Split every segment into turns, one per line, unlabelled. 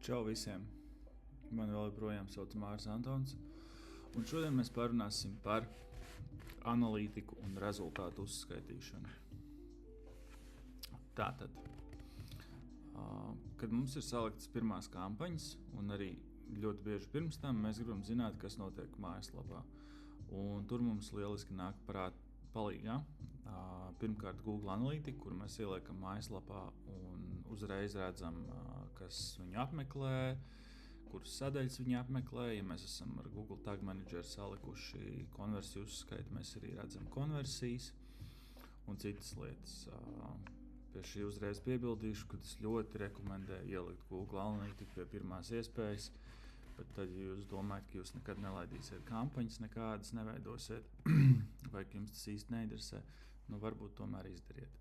Čau visiem! Mani vēl joprojām sauc Māris Antons, un šodien mēs parunāsim par analītiku un rezultātu uzskaitīšanu. Tātad, kad mums ir saliktas pirmās kampaņas, un arī ļoti bieži pirms tam, mēs gribam zināt, kas notiek mājaslapā. Un tur mums lieliski nāk palīgā. Pirmkārt, Google Analytica, kur mēs ieliekam mājaslapā un uzreiz redzam, kas viņu apmeklē, kuras sadaļas viņi apmeklē. Ja mēs esam ar Google Tag Manager salikuši konversiju uzskaitu, mēs arī redzam konversijas un citas lietas. Pie šī uzreiz piebildīšu, ka es ļoti rekomendēju ielikt Google Analytica pie pirmās iespējas. Bet tad, ja jūs domājat, ka jūs nekad nelaidīsiet kampaņas, nekādas neveidosiet, vai ka jums tas īsti neinteresē, varbūt tomēr izdariet.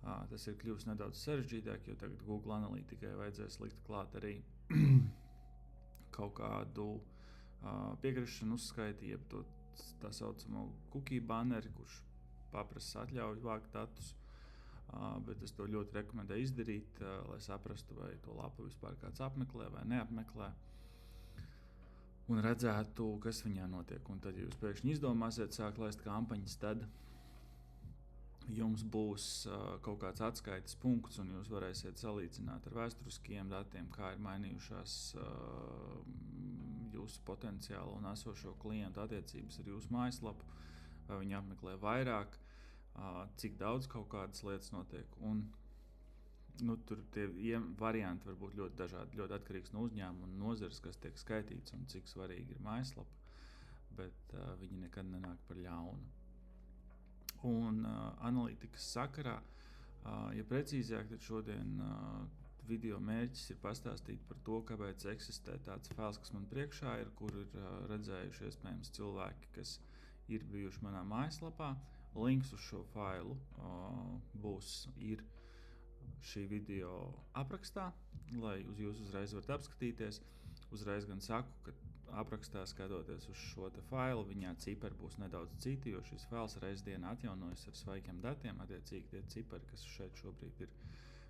Tas ir kļuvis nedaudz sarežģītāk, jo tagad Google Analytikai vajadzēs likt klāt arī kaut kādu piekrišanu uzskaiti, jeb to tā saucamo cookie banneri, kurš paprasa atļauju vākt datus. Bet es to ļoti rekomendēju izdarīt, lai saprastu, vai to lapu vispār kāds apmeklē vai neapmeklē. Un redzētu, kas viņā notiek. Un tad, ja jūs pēkšņi izdomāsiet sākt laist kampaņas, tad jums būs kaut kāds atskaites punkts, un jūs varēsiet salīdzināt ar vēsturiskiem datiem, kā ir mainījušās jūsu potenciālo un esošo klientu attiecības ar jūsu mājaslapu, vai viņi apmeklē vairāk, cik daudz kaut kādas lietas notiek. Un tur tie varianti var būt ļoti dažādi, ļoti atkarīgs no uzņēmuma un nozares, kas tiek skaitīts un cik svarīgi ir mājaslapa, bet viņi nekad nenāk par ļaunu. Un analītikas sakarā, ja precīzāk, tad šodien video mērķis ir pastāstīt par to, kāpēc eksistē tāds fails, kas man priekšā ir, kur ir redzējuši iespējams cilvēki, kas ir bijuši manā mājaslapā. Links uz šo failu ir šī video aprakstā, lai jūs uzreiz varat apskatīties. Uzreiz gan saku, ka aprakstā skatoties uz šo failu, viņā cipari būs nedaudz citi, jo šis fails reiz dienā atjaunojas ar svaikiem datiem. Attiecīgi tie cipari, kas šeit šobrīd ir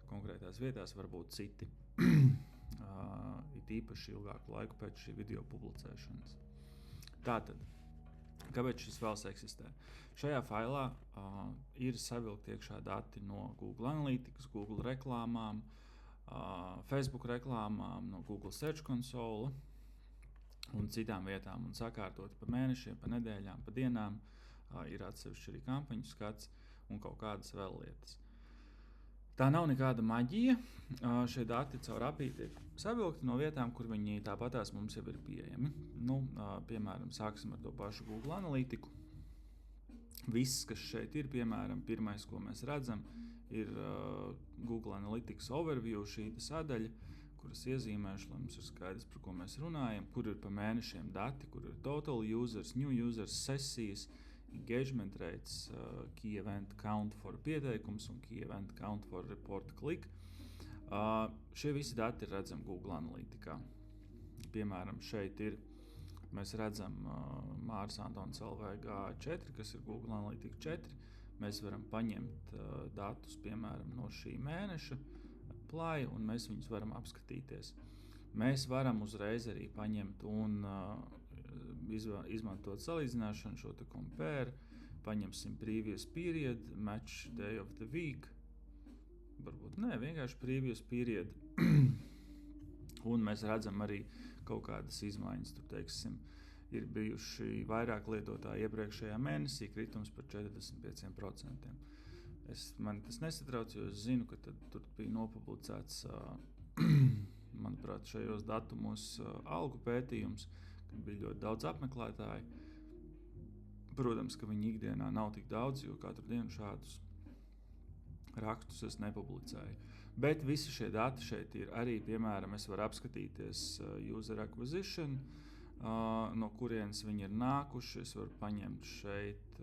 konkrētās vietās, var būt citi. It īpaši ilgāku laiku pēc šī video publicēšanas. Tātad, kāpēc šis fails eksistē? Šajā failā ir savilkti iekšā dati no Google Analytics, Google reklāmām, Facebook reklāmām, no Google Search Console un citām vietām, un sakārtoti pa mēnešiem, pa nedēļām, pa dienām. Ir atsevišķi arī kampaņu skats un kaut kādas vēl lietas. Tā nav nekāda maģija. Šie dati caur API tiek savilkti no vietām, kur viņi tāpatās mums jau ir pieejami. Piemēram, sāksim ar to pašu Google Analytiku. Viss, kas šeit ir, piemēram, pirmais, ko mēs redzam, ir Google Analytics Overview, šī sadaļa, kuras iezīmēšu, lai mums ir skaidrs, par ko mēs runājam, kur ir pa mēnešiem dati, kur ir total users, new users, sesijas, engagement rates, key event count for pieteikums un key event count for report click. Šie visi dati ir redzami Google Analytikā. Piemēram, šeit mēs redzam Māris Antons LVG4, kas ir Google Analytica 4. Mēs varam paņemt datus, piemēram, no šī mēneša plāja, un mēs viņus varam apskatīties. Mēs varam uzreiz arī paņemt un izmantot salīdzināšanu, šo te compare. Paņemsim previous period, match day of the week. Varbūt vienkārši previous period. Un mēs redzam arī kaut kādas izmaiņas. Tur, teiksim, ir bijuši vairāk lietotāji iepriekšējā mēnesī, kritums par 45%. Man tas nesatrauc, jo es zinu, ka tur bija nopublicēts manuprāt, šajos datumos algu pētījums, kad bija ļoti daudz apmeklētāju. Protams, ka viņi ikdienā nav tik daudz, jo katru dienu šādus rakstus es nepublicēju. Bet visi šie dati šeit ir arī, piemēram, es varu apskatīties user acquisition, no kurienes viņi ir nākuši. Es varu paņemt šeit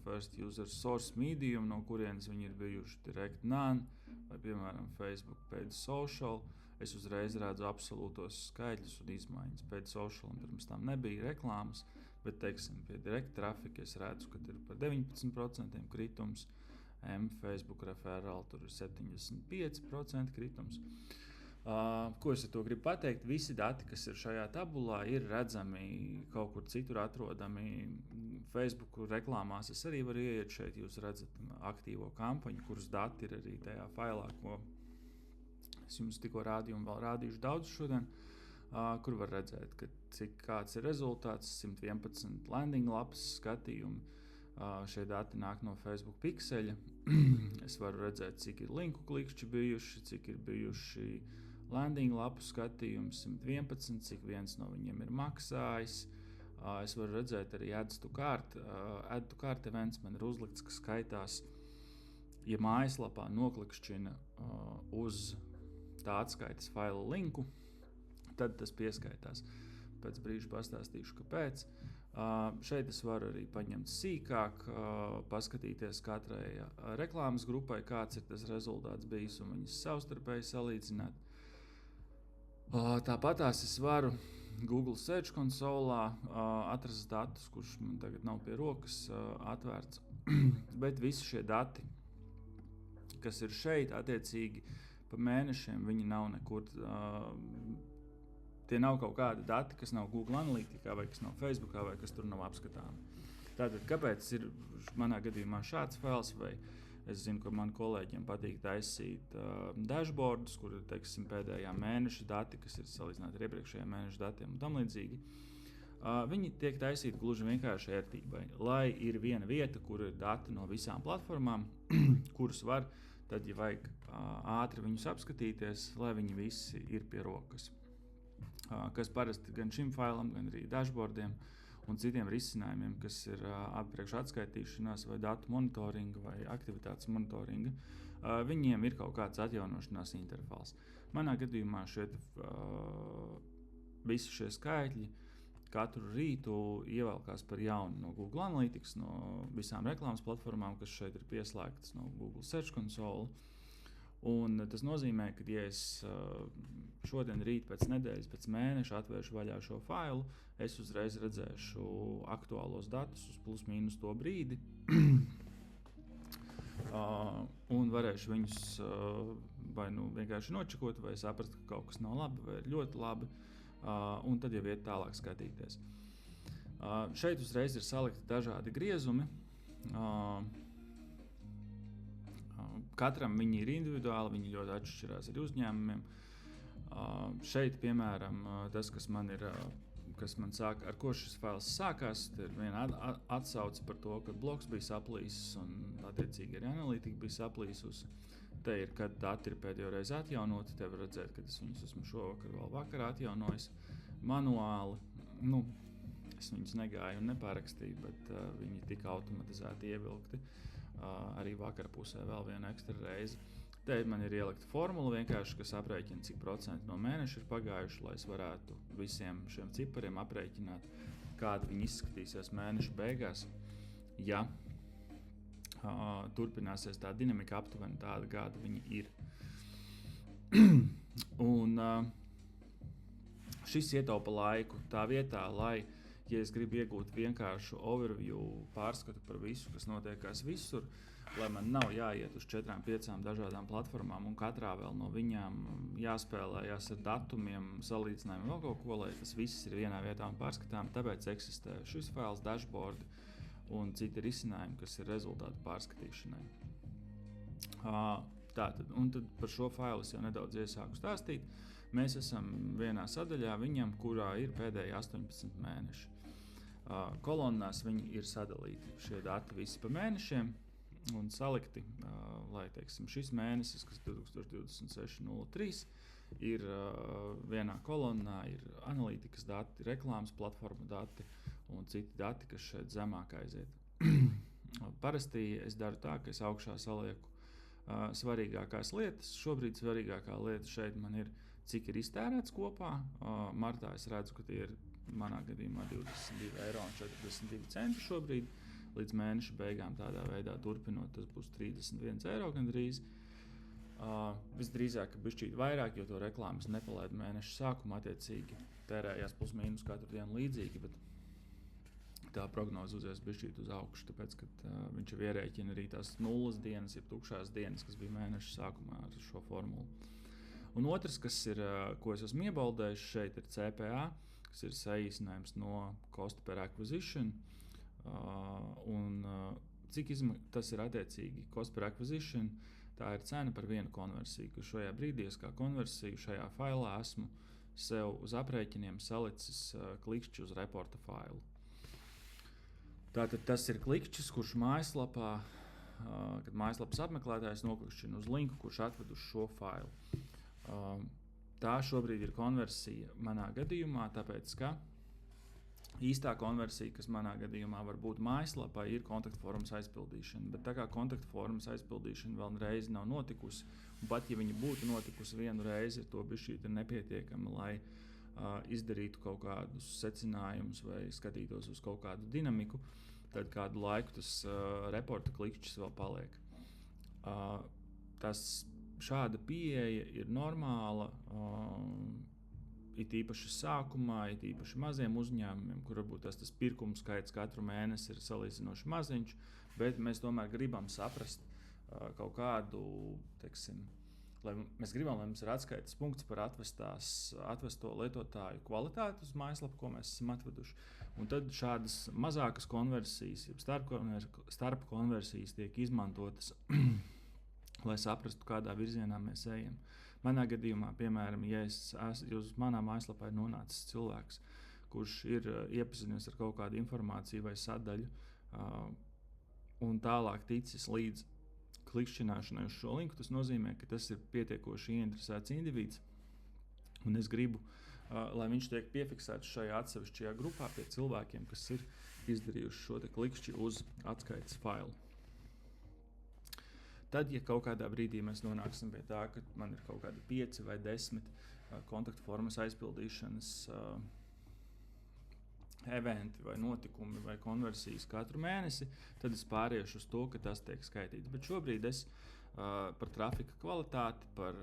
first user source medium, no kurienes viņi ir bijuši direct none, vai, piemēram, Facebook paid social. Es uzreiz redzu absolūtos skaitļus un izmaiņas. Paid social un pirms tam nebija reklāmas, bet, teiksim, pie direct trafika es redzu, ka ir par 19% kritums. Facebook referral tur ir 75% kritums. Ko es ar to gribu pateikt? Visi dati, kas ir šajā tabulā, ir redzami kaut kur citur, atrodami Facebook reklāmās. Es arī varu ieiet šeit, jūs redzat aktīvo kampaņu, kuras dati ir arī tajā failā, ko es jums tikko rādīju un vēl rādīšu daudz šodien, kur var redzēt, kāds ir rezultāts, 111 landing lapas skatījumi. Šie dati nāk no Facebook pikseļa. Es varu redzēt, cik ir linku klikšķi bijuši, cik ir bijuši landing lapu skatījumi, 111, cik viens no viņiem ir maksājis. Es varu redzēt arī add to cart events man ir uzlikts, kas skaitās, ja mājaslapā noklikšķina uz tā atskaites faila linku, tad tas pieskaitās. Pēc brīža pastāstīšu, kāpēc. Šeit es varu arī paņemt sīkāk, paskatīties katrai reklāmas grupai, kāds ir tas rezultāts bijis un viņas savstarpēji salīdzināt. Tāpatās es varu Google Search konsolā atrast datus, kurš man tagad nav pie rokas atvērts, bet visi šie dati, kas ir šeit, attiecīgi pa mēnešiem, viņi nav nekur. Tie nav kaut kādi dati, kas nav Google Analytikā vai kas nav Facebookā vai kas tur nav apskatāmi. Tātad, kāpēc ir manā gadījumā šāds fails, vai es zinu, ka man kolēģiem patīk taisīt dashboardus, kur ir, teiksim, pēdējā mēneša dati, kas ir salīdzināti ar iepriekšējā mēneša datiem un tam līdzīgi. Viņi tiek taisīti gluži vienkārši ērtībai, lai ir viena vieta, kur ir dati no visām platformām, kurus var, tad, ja vajag ātri viņus apskatīties, lai viņi visi ir pie rokas. Kas parasti gan šim failam, gan arī dashboardiem un citiem risinājumiem, kas ir priekš atskaitīšanās vai datu monitoringa vai aktivitātes monitoringa, viņiem ir kaut kāds atjaunošanās intervāls. Manā gadījumā visi šie skaitļi katru rītu ievelkās par jaunu no Google Analytics, no visām reklāmas platformām, kas šeit ir pieslēgtas, no Google Search konsoli. Un tas nozīmē, ka, ja es šodien, rīt, pēc nedēļas, pēc mēneša atvēršu vaļā šo failu, es uzreiz redzēšu aktuālos datus uz plus mīnus to brīdi. Un varēšu viņus vai nu vienkārši nočekot, vai saprast, ka kaut kas nav labi, vai ir ļoti labi. Un tad jau iet tālāk skatīties. Šeit uzreiz ir salikti dažādi griezumi. Katram viņi ir individuāli, viņi ļoti atšķirās ar uzņēmumiem. Šeit, piemēram, tas, kas man sāk, ar ko šis fails sākās, ir viena atsauce par to, ka bloks bija saplīsis un attiecīgi arī analītika bija saplīsusi. Te ir, kad dati ir pēdējo reizi atjaunoti, te var redzēt, ka es viņus esmu šovakar vēl vakarā atjaunojis manuāli. Es viņus negāju un nepārakstīju, bet viņi tika automatizēti ievilkti. Arī vakar pusē vēl vienu ekstra reizi. Te man ir ielikta formula vienkārši, kas aprēķina, cik procenti no mēneša ir pagājuši, lai es varētu visiem šiem cipariem aprēķināt, kāda viņi izskatīsies mēneša beigās. Ja turpināsies tā dinamika aptuveni tāda, kāda viņi ir. Un šis ietaupa laiku tā vietā, lai ja es gribu iegūt vienkāršu overview pārskatu par visu, kas notiekās visur, lai man nav jāiet uz 4-5 dažādām platformām un katrā vēl no viņām jāspēlējās ar datumiem, salīdzinājumiem, vēl kaut ko, lai tas viss ir vienā vietā un pārskatām. Tāpēc eksistē šis fails, dashboard un citi risinājumi, kas ir rezultātu pārskatīšanai. Tātad, un tad par šo failu es jau nedaudz iesāku stāstīt. Mēs esam vienā sadaļā viņam, kurā ir pēdējie 18 mēneši. Kolonnās viņi ir sadalīti šie dati visi pa mēnešiem un salikti, lai, teiksim, šis mēnesis, kas 2026.03, ir vienā kolonnā, ir analītikas dati, reklāmas platforma dati un citi dati, kas šeit zemāk aiziet. Parasti es daru tā, ka es augšā salieku svarīgākās lietas. Šobrīd svarīgākā lieta šeit man ir, cik ir iztērēts kopā. Martā es redzu, ka tie ir manā gadījumā 22,42 eiro šobrīd. Līdz mēneša beigām tādā veidā turpinot, tas būs 31 eiro gandrīz. Visdrīzāk, ka bišķīt vairāk, jo to reklāmas nepalaidu mēneša sākumā, attiecīgi tērējās plus mīnus katru dienu līdzīgi, bet tā prognoze uzies bišķīt uz augšu, tāpēc, ka viņš jau ierēķina arī tās nulles dienas, jeb tukšās dienas, kas bija mēneša sākumā ar šo formulu. Un otrs, kas ir, ko es esmu iebaldējis šeit, ir CPA, kas ir saīsinājums no Cost per Acquisition. Cik tas ir attiecīgi Cost per Acquisition, tā ir cena par vienu konversiju, ka šajā brīdī es kā konversiju šajā failā esmu sev uz aprēķiniem salicis klikšķi uz reporta failu. Tātad tas ir klikšķis, kurš mājaslapā, kad mājaslapas apmeklētājs noklikšķina uz linku, kurš atved uz šo failu. Tā šobrīd ir konversija manā gadījumā, tāpēc, ka īstā konversija, kas manā gadījumā var būt mājaslapā, ir kontaktformas aizpildīšana. Bet tā kā kontaktformas aizpildīšana vēl reizi nav notikusi, un pat ja viņa būtu notikusi vienu reizi, to bišķīt ir nepietiekami, lai izdarītu kaut kādus secinājumus vai skatītos uz kaut kādu dinamiku, tad kādu laiku tas reporta klikšķis vēl paliek. Šāda pieeja ir normāla, it īpaši sākumā, it īpaši maziem uzņēmumiem, kur varbūt tas pirkumu skaits katru mēnesi ir salīdzinoši maziņš, bet mēs tomēr gribam saprast kaut kādu, mēs gribam, lai mums ir atskaites punkts par atvesto lietotāju kvalitāti uz mājaslapu, ko mēs esam atveduši. Un tad šādas mazākas konversijas, starp konversijas tiek izmantotas, lai saprastu, kādā virzienā mēs ejam. Manā gadījumā, piemēram, ja uz manā mājaslapā ir nonācis cilvēks, kurš ir iepazinies ar kaut kādu informāciju vai sadaļu un tālāk ticis līdz klikšķināšanai uz šo linku, tas nozīmē, ka tas ir pietiekoši ieinteresēts individs, un es gribu, lai viņš tiek piefiksēts šajā atsevišķajā grupā pie cilvēkiem, kas ir izdarījuši šo te klikšķi uz atskaites failu. Tad, ja kaut kādā brīdī mēs nonāksim pie tā, ka man ir kaut kādi 5 vai 10 kontaktformas aizpildīšanas eventi vai notikumi vai konversijas katru mēnesi, tad es pāriešu uz to, ka tas tiek skaitīts. Bet šobrīd es par trafika kvalitāti, par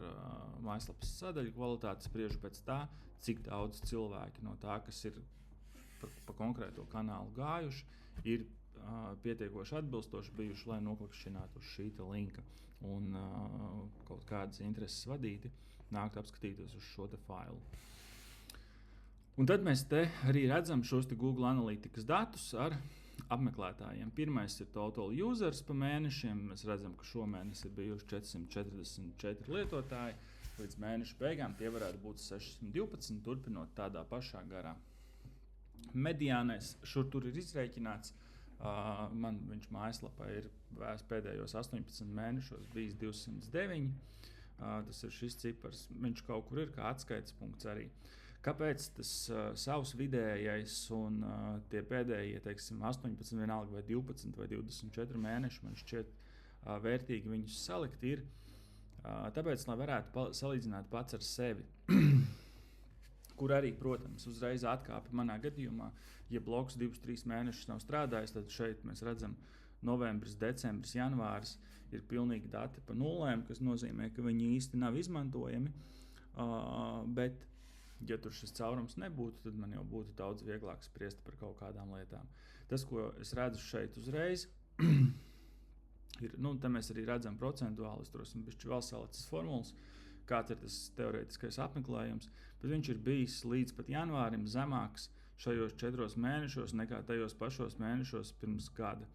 mājaslapas sadaļu kvalitāti spriežu pēc tā, cik daudz cilvēki no tā, kas ir pa konkrēto kanālu gājuši, ir pietiekoši atbilstoši bijuši, lai noklikšķinātu uz šī linka un kaut kādas intereses vadīti nākt apskatīties uz šo te failu. Un tad mēs te arī redzam šos te Google Analytics datus ar apmeklētājiem. Pirmais ir total users pa mēnešiem. Mēs redzam, ka šomēnes ir bijuši 444 lietotāji. Līdz mēneša beigām tie varētu būt 612, turpinot tādā pašā garā. Mediānais tur ir izrēķināts. Man viņš mājaslapā ir pēdējos 18 mēnešos bijis 209. Tas ir šis cipars. Viņš kaut kur ir kā atskaites punkts arī. Kāpēc tas savs vidējais un tie pēdējie, 18, vienalga vai 12 vai 24 mēneši, man šķiet vērtīgi viņus salikt ir, tāpēc, lai varētu salīdzināt pats ar sevi. Kur arī, protams, uzreiz atkāpe manā gadījumā, ja bloks 2-3 mēnešus nav strādājis, tad šeit mēs redzam novembris, decembris, janvāris ir pilnīgi dati pa nulēm, kas nozīmē, ka viņi īsti nav izmantojami, bet ja tur šis caurums nebūtu, tad man jau būtu daudz vieglāk spriest par kaut kādām lietām. Tas, ko es redzu šeit uzreiz, ir, te mēs arī redzam procentuāli, es tur esmu bišķi vēl salicis formulas, kāds ir tas teorētiskais apmeklējums, bet viņš ir bijis līdz pat janvārim zemāks šajos 4 mēnešos nekā tajos pašos mēnešos pirms gada.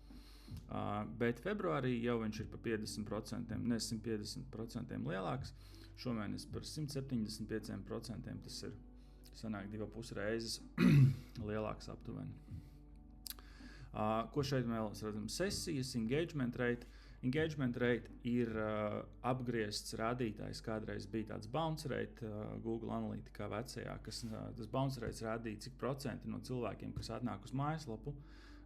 Bet februārī jau viņš ir pa 50%, ne 150% lielāks, šomēnes par 175%, tas ir sanāk 2,5 reizes lielāks aptuveni. Ko šeit mēs redzam? Sesijas, engagement rate. Engagement rate ir apgriezts rādītājs, kādreiz bija tāds bounce rate Google Analytikā vecajā, kas tas bounce rates rādīja, cik procenti no cilvēkiem, kas atnāk uz mājaslapu,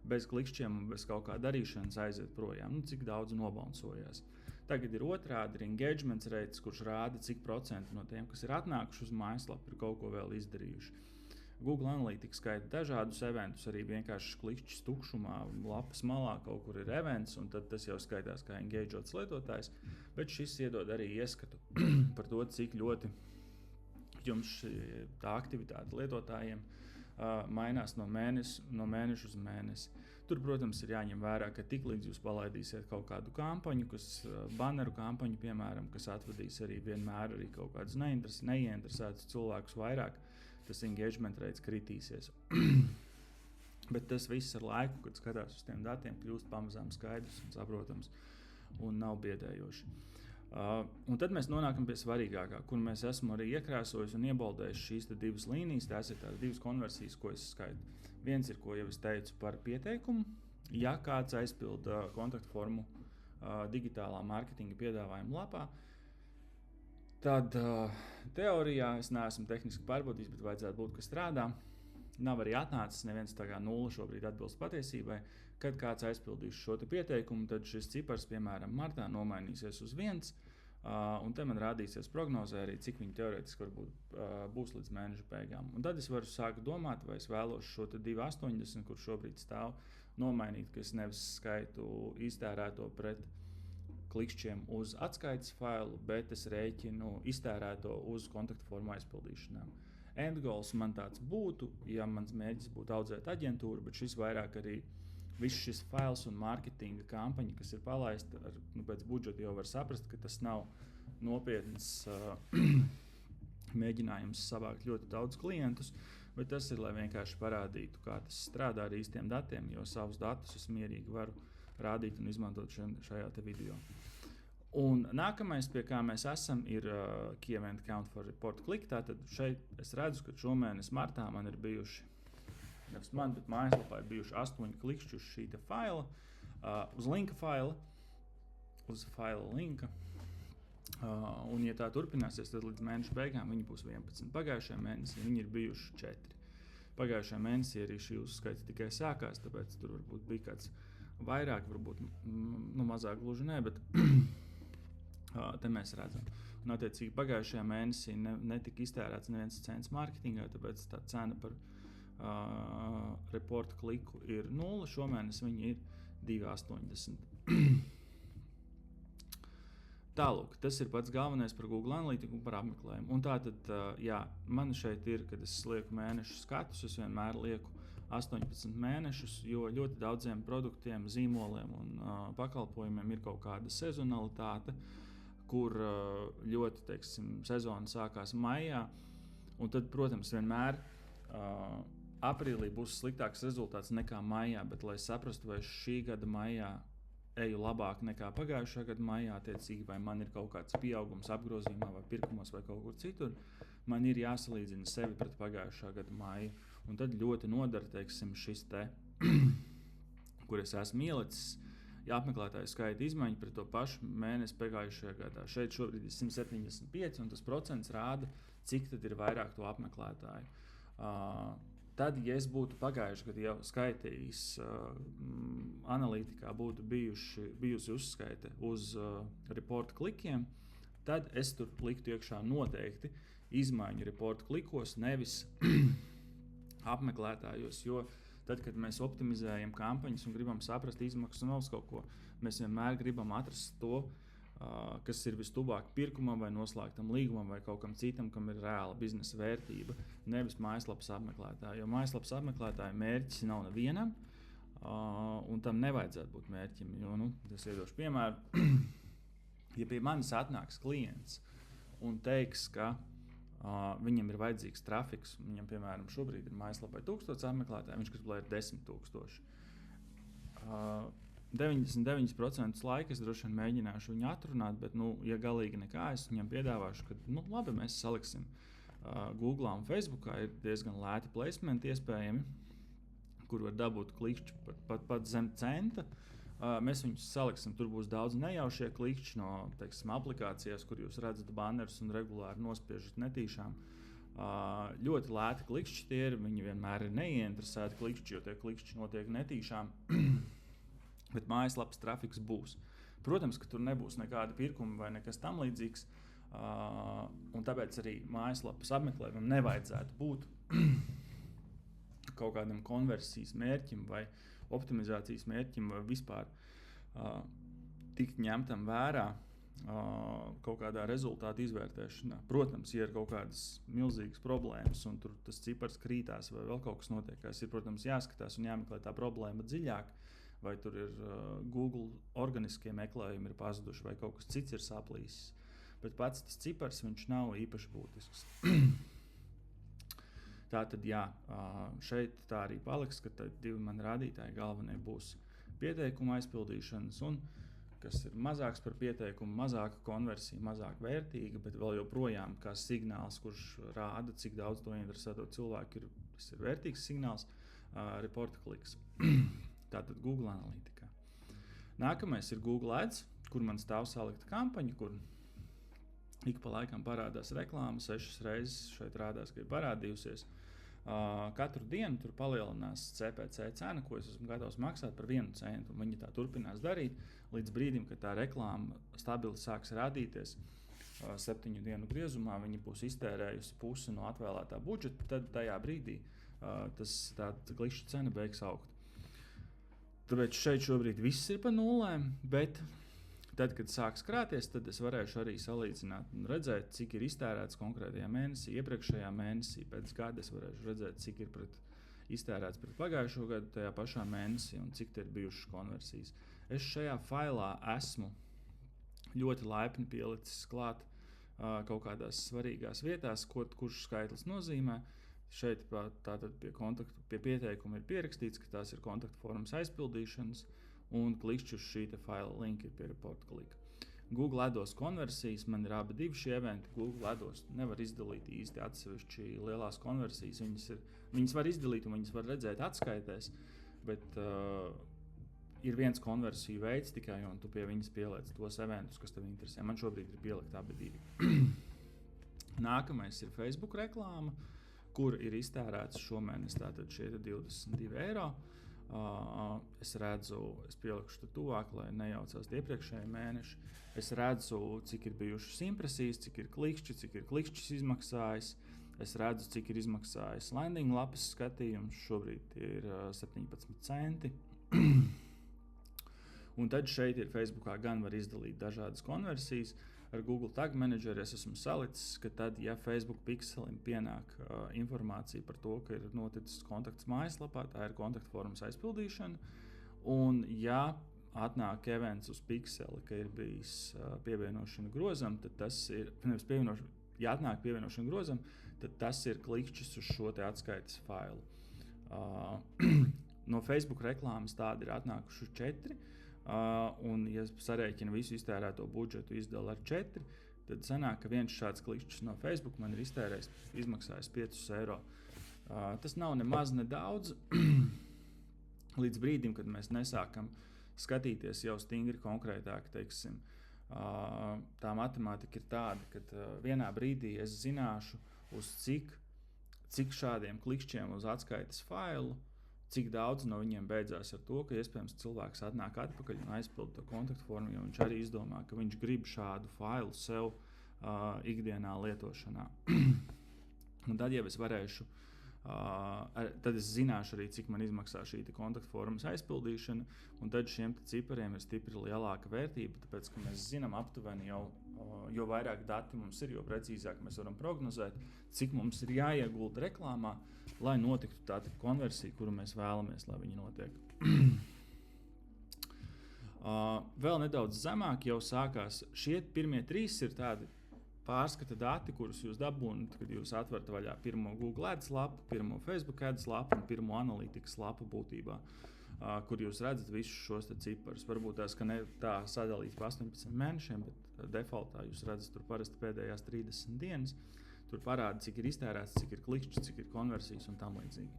bez klikšķiem un bez kaut kā darīšanas aiziet projām, cik daudz nobouncojās. Tagad ir otrādi, ir engagement rates, kurš rāda, cik procenti no tiem, kas ir atnākuši uz mājaslapu, ir kaut ko vēl izdarījuši. Google Analytics skaita dažādus eventus, arī vienkārši klikšķis tukšumā, lapas malā kaut kur ir events, un tad tas jau skaitās kā engageots lietotājs, bet šis iedod arī ieskatu par to, cik ļoti jums tā aktivitāte lietotājiem mainās no mēneša uz mēnesi. Tur, protams, ir jāņem vērā, ka tiklīdz jūs palaidīsiet kaut kādu kampaņu, banneru kampaņu, piemēram, kas atvedīs arī vienmēr arī kaut kādus neinteresētus cilvēkus vairāk, tas engagement rates kritīsies. Bet tas viss ar laiku, kad skatās uz tiem datiem, kļūst pamazām skaidrs un saprotams un nav biedējoši. Un tad mēs nonākam pie svarīgākā, kur mēs esam arī iekrāsojis un iebaldējis šīs divas līnijas. Tās ir tās divas konversijas, ko es skaitu. Viens ir, ko jau es teicu par pieteikumu. Ja kāds aizpilda kontaktformu digitālā mārketinga piedāvājuma lapā, tad teorijā es neesmu tehniski pārbaudījis, bet vajadzētu būt, ka strādā. Nav arī atnācis neviens tā kā nulle šobrīd atbilst patiesībai. Kad kāds aizpildīs šo pieteikumu, tad šis cipars, piemēram, martā nomainīsies uz 1, un te man rādīsies prognozē arī, cik viņi teorētiski varbūt būs līdz mēneša beigām. Un tad es varu sākt domāt, vai es vēlos šo 2,80, kur šobrīd stāv, nomainīt, ka es nevis skaitu iztērēto pret klikšķiem uz atskaites failu, bet es rēķinu iztērēto uz kontaktformu aizpildīšanām. Endgoals man tāds būtu, ja mans mērķis būtu audzēt aģentūru, bet šis vairāk arī viss šis fails un mārketinga kampaņa, kas ir palaista pēc budžeta, jau var saprast, ka tas nav nopietns mēģinājums savākt ļoti daudz klientus, bet tas ir, lai vienkārši parādītu, kā tas strādā ar īstiem datiem, jo savus datus es mierīgi varu rādīt un izmantot šajā te video. Un nākamais, pie kā mēs esam, ir Key Event Count for Report Click. Tātad šeit es redzu, ka šomēnes martā man ir bijuši, nevis man, bet mājaslapā ir bijuši 8 klikšķi uz šī faila, uz linka faila, uz faila linka. Un ja tā turpināsies, tad līdz mēneša beigām viņi būs 11. Pagājušajā mēnesī viņi ir bijuši 4. Pagājušajā mēnesī arī šī uzskaita tikai sākās, tāpēc tur varbūt bija kāds vairāk, varbūt mazāk gluži ne, bet te mēs redzam. Un attiecīgi pagājušajā mēnesī netika iztērēts neviens cents mārketingā, tāpēc tā cena par reportu kliku ir 0, šomēnes viņi ir 2,80. Tālūk, tas ir pats galvenais par Google Analytiku un par apmeklējumu. Un tātad, jā, man šeit ir, kad es lieku mēnešu skatus, es vienmēr lieku 18 mēnešus, jo ļoti daudziem produktiem, zīmoliem un pakalpojumiem ir kaut kāda sezonalitāte, kur ļoti, teiksim, sezona sākās maijā, un tad, protams, vienmēr aprīlī būs sliktāks rezultāts nekā maijā, bet, lai saprastu, vai šī gada maijā eju labāk nekā pagājušā gada maijā, attiecīgi, vai man ir kaut kāds pieaugums apgrozījumā vai pirkumos vai kaut kur citur, man ir jāsalīdzina sevi pret pagājušā gada maiju. Un tad ļoti nodara, teiksim, šis te, kur es esmu ielicis, ja apmeklētāju skaita izmaiņa pret to pašu mēnesi pagājušajā gadā. Šeit šobrīd ir 175, un tas procents rāda, cik tad ir vairāk to apmeklētāju. Tad, ja es būtu pagājuši gadu jau skaitījis, analītikā būtu bijusi uzskaite uz reportu klikiem, tad es tur liktu iekšā noteikti izmaiņu reportu klikos, nevis apmeklētājos, jo tad, kad mēs optimizējam kampaņas un gribam saprast izmaksas un vēl kaut ko, mēs vienmēr gribam atrast to, kas ir vistuvāk pirkumam vai noslēgtam līgumam vai kaut kam citam, kam ir reāla biznesa vērtība, nevis mājaslapas apmeklētāji. Jo mājaslapas apmeklētāja mērķis nav nevienam, un tam nevajadzētu būt mērķim. Jo, es iedošu piemēru, ja pie manis atnāks klients un teiks, ka viņam ir vajadzīgs trafiks, viņam, piemēram, šobrīd ir mājaslapai 1000 apmeklētāji, viņš grib, lai ir 10,000. 99% laika es droši vien mēģināšu viņu atrunāt, bet, ja galīgi nekā, es viņam piedāvāšu, ka, labi, mēs saliksim Googlā un Facebookā, ir diezgan lēti placementi iespējami, kur var dabūt klikšķi pat zem centa. Mēs viņus saliksim, tur būs daudz nejaušie klikšķi no, teiksim, aplikācijās, kur jūs redzat bannerus un regulāri nospiežat netīšām. Ļoti lēti klikšķi tie ir, viņi vienmēr ir neieinteresēti klikšķi, jo tie klikšķi notiek netīšām. Bet mājaslapas trafiks būs. Protams, ka tur nebūs nekāda pirkuma vai nekas tam līdzīgs, un tāpēc arī mājaslapas apmeklējumam nevajadzētu būt kaut kādam konversijas mērķim vai optimizācijas mērķim vai vispār tikt ņemtam vērā kaut kādā rezultātu izvērtēšanā. Protams, ja ir kaut kādas milzīgas problēmas un tur tas cipars krītās vai vēl kaut kas notiekās, ir, protams, jāskatās un jāmeklē tā problēma dziļāk, vai tur ir Google organiskie meklējumi ir pazuduši vai kaut kas cits ir saplīsis. Bet pats tas cipars, viņš nav īpaši būtisks. Tātad, jā, šeit tā arī paliks, ka divi mani rādītāji galvenie būs pieteikuma aizpildīšanas un kas ir mazāks par pieteikumu, mazāka konversija, mazāk vērtīga, bet vēl joprojām kā signāls, kurš rāda, cik daudz to interesēto cilvēku ir, tas ir vērtīgs signāls, reporta kliks. Tātad Google analītikā. Nākamais ir Google Ads, kur man stāv salikta kampaņa, kur ik pa laikam parādās reklāma, 6 reizes šeit rādās, ka ir parādījusies. Katru dienu tur palielinās CPC cena, ko es esmu gatavs maksāt par 1 centu. Viņi tā turpinās darīt līdz brīdim, kad tā reklāma stabili sāks rādīties 7 dienu griezumā. Viņi būs iztērējusi pusi no atvēlētā budžeta, tad tajā brīdī tā klikšķa cena beigs augt. Tāpēc šeit šobrīd viss ir pa nulēm, bet tad, kad sāks krāties, tad es varēšu arī salīdzināt un redzēt, cik ir iztērēts konkrētajā mēnesī, iepriekšējā mēnesī, pēc gada es varēšu redzēt, cik ir iztērēts pret pagājušo gadu tajā pašā mēnesī un cik te ir bijušas konversijas. Es šajā failā esmu ļoti laipni pielicis klāt kaut kādās svarīgās vietās, kurš skaitlis nozīmē. Šeit tātad pie pieteikuma ir pierakstīts, ka tās ir kontaktformas aizpildīšanas, un klikšķi uz šī faila link ir pie reporta klika. Google Ados konversijas, man ir abi divi šie eventi. Google Ados nevar izdalīt īsti atsevišķi lielās konversijas. Viņas var izdalīt un viņas var redzēt atskaitēs, bet ir viens konversiju veids tikai, un tu pie viņas pieliec tos eventus, kas tev interesē. Man šobrīd ir pielikt abi divi. Nākamais ir Facebook reklāma, kur ir iztērēts šomēnes tātad šie 22 eiro. Es pielikšu tuvāk, lai nejaucās iepriekšējie mēneši. Es redzu, cik ir bijušas impresijas, cik ir klikšķis izmaksājis. Es redzu, cik ir izmaksājis landing lapas skatījums. Šobrīd ir 17 centi. Un tad šeit ir Facebookā gan var izdalīt dažādas konversijas. Ar Google Tag Manageru es esmu salicis, ka tad, ja Facebook pixelim pienāk informācija par to, ka ir noticis kontakts mājaslapā, tā ir kontaktformas aizpildīšana, un ja atnāk events uz pixeli, ka ir bijis pievienošana grozam, tad tas ir, ja atnāk pievienošana grozam, tad tas ir klikšķis uz šo te atskaites failu. No Facebook reklāmas tādi ir atnākuši 4. Un, ja sarēķina visu iztērēto budžetu izdala ar 4, tad sanāk, ka viens šāds klikšķis no Facebook man ir izmaksājis 5 eiro. Tas nav nemaz nedaudz, līdz brīdim, kad mēs nesākam skatīties jau stingri konkrētāk, teiksim. Tā matemātika ir tāda, ka vienā brīdī es zināšu, uz cik šādiem klikšķiem uz atskaites failu, cik daudz no viņiem beidzās ar to, ka iespējams cilvēks atnāk atpakaļ un aizpilda to kontaktformu, jo viņš arī izdomā, ka viņš grib šādu failu sev ikdienā lietošanā. Un tad jau es varēšu, tad es zināšu arī, cik man izmaksā šī kontaktformas aizpildīšana, un tad šiem cipariem ir stipri lielāka vērtība, tāpēc, ka mēs zinām aptuveni jau, jo vairāk dati mums ir, jo precīzāk mēs varam prognozēt, cik mums ir jāiegulda reklāmā, lai notiktu tā konversija, kuru mēs vēlamies, lai viņi notiek. Vēl nedaudz zemāk jau sākās. Šie pirmie 3 ir tādi pārskata dati, kurus jūs dabūnat, kad jūs atverat vaļā pirmo Google Ads lapu, pirmo Facebook Ads lapu un pirmo analītikas lapu būtībā, kur jūs redzat visus šos ciparus. Varbūt tās, ka ne tā sadalīt pa 18 mēnešiem, bet defaultā jūs redzat tur parasti pēdējās 30 dienas. Tur parāda, cik ir iztērēts, cik ir klikšķis, cik ir konversijas un tam līdzīgi.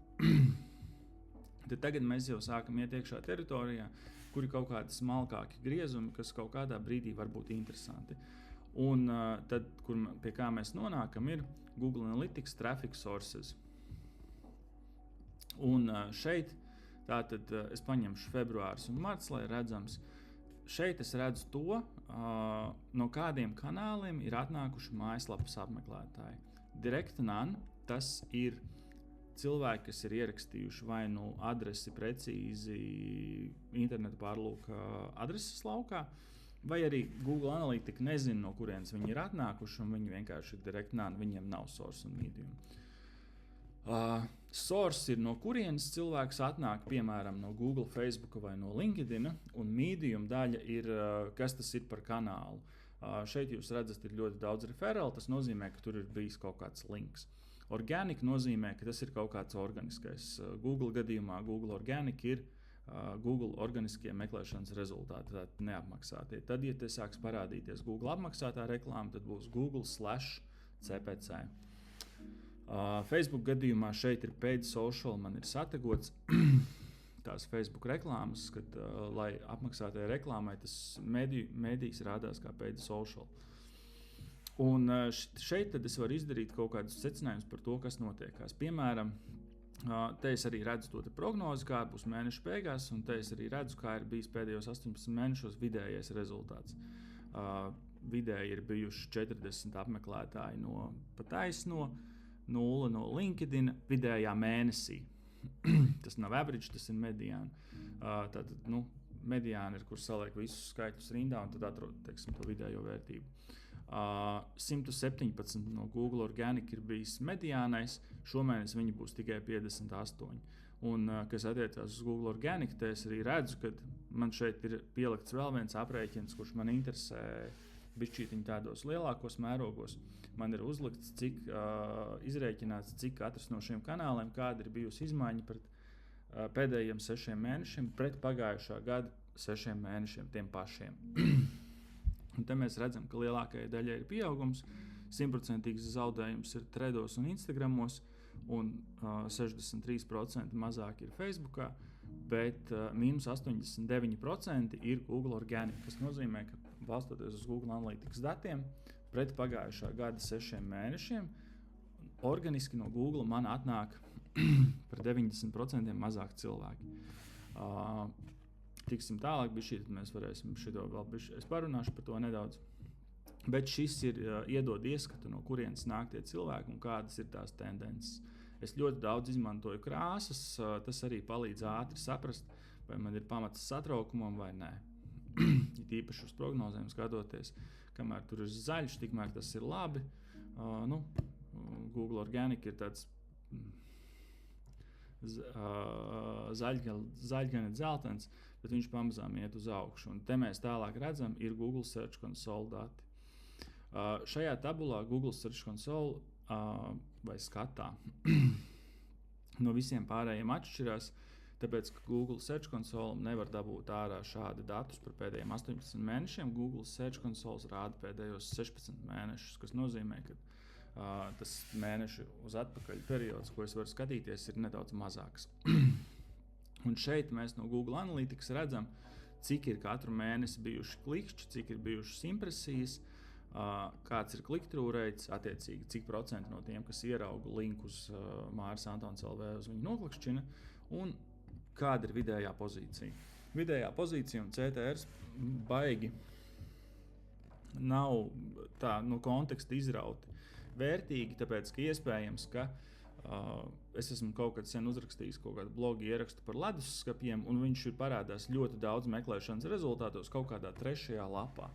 Tad tagad mēs jau sākam iet iekšā teritorijā, kur ir kaut kādi smalkāki griezumi, kas kaut kādā brīdī var būt interesanti. Un tad, pie kā mēs nonākam, ir Google Analytics Traffic Sources. Un šeit tātad es paņemšu februārs un marts, lai redzams. Šeit es redzu to, no kādiem kanāliem ir atnākuši mājaslapas apmeklētāji. Direct None, tas ir cilvēki, kas ir ierakstījuši vai nu adresi precīzi interneta pārlūka adreses laukā, vai arī Google Analytica nezina, no kurienes viņi ir atnākuši, un viņi vienkārši ir direct none, viņiem nav source un medium. Source ir no kurienes cilvēks atnāk, piemēram, no Google, Facebook vai no LinkedIn, un medium daļa ir, kas tas ir par kanālu. Šeit jūs redzat, ir ļoti daudz referālu, tas nozīmē, ka tur ir bijis kaut kāds links. Organic nozīmē, ka tas ir kaut kāds organiskais. Google gadījumā Google Organic ir Google organiskie meklēšanas rezultāti, tātad neapmaksātie. Tad, ja te sāks parādīties Google apmaksātā reklāma, tad būs Google/CPC. Facebook gadījumā šeit ir paid social, man ir sategots tās Facebook reklāmas, kad, lai apmaksātajai reklāmai tas medijs rādās kā paid social. Un šeit tad es varu izdarīt kaut kādus secinājumus par to, kas notiekās. Piemēram, te es arī redzu to prognozi, kā būs mēneša beigās, un te es arī redzu, kā ir bijis pēdējos 18 mēnešos vidējais rezultāts. Vidēji ir bijuši 40 apmeklētāji no pa taisno, 0 no LinkedIn vidējā mēnesī. Tas nav average, tas ir mediāna. Tātad, mediāna ir, kur saliek visus skaitļus rindā un tad atrod, teiksim, to vidējo vērtību. 117 no Google Organic ir bijis mediānais, šomēnes viņi būs tikai 58. Un, kas attiecās uz Google Organic, te es arī redzu, ka man šeit ir pielikts vēl viens aprēķins, kurš man interesē bišķītiņi tādos lielākos mērogos. Man ir uzlikts, izrēķināts, cik katrs no šiem kanāliem, kāda ir bijusi izmaiņa pret pēdējiem 6 mēnešiem, pret pagājušā gada 6 mēnešiem tiem pašiem. Un te mēs redzam, ka lielākajai daļai ir pieaugums, 100% zaudējums ir Threados un Instagramos, un 63% mazāk ir Facebookā, bet mīnus 89% ir Google Organic, kas nozīmē, ka balstoties uz Google Analytics datiem, pret pagājušā gada 6 mēnešiem, organiski no Google man atnāk par 90% mazāk cilvēki. Tiksim tālāk, tad mēs varēsim šito vēl es parunāšu par to nedaudz. Bet šis ir iedod ieskatu, no kurienes nāk tie cilvēki un kādas ir tās tendences. Es ļoti daudz izmantoju krāsas, tas arī palīdz ātri saprast, vai man ir pamats satraukumam vai nē. Īpaši uz prognozēm skatoties, kamēr tur ir zaļš, tikmēr tas ir labi. Google Organic ir tāds zaļgani dzeltens, bet viņš pamazām iet uz augšu. Un te mēs tālāk redzam, ir Google Search Console dati. Šajā tabulā Google Search Console vai skatā no visiem pārējiem atšķirās, tāpēc, ka Google Search Console nevar dabūt ārā šādi datus par pēdējiem 18 mēnešiem. Google Search Console rāda pēdējos 16 mēnešus, kas nozīmē, ka tas mēnešu uz atpakaļ periods, ko es varu skatīties, ir nedaudz mazāks. Un šeit mēs no Google Analytics redzam, cik ir katru mēnesi bijuši klikšķi, cik ir bijušas impresijas, kāds ir click-through rates, attiecīgi, cik procenti no tiem, kas ierauga linku uz Māris Antons LV, uz viņu noklikšķina, un kāda ir vidējā pozīcija. Vidējā pozīcija un CTRs baigi nav tā no konteksta izrauti vērtīgi, tāpēc, ka iespējams, ka es esmu kaut kad sen uzrakstījis kaut kādu blogu ierakstu par leduskapiem, un viņš ir parādās ļoti daudz meklēšanas rezultātos kaut kādā 3. lapā.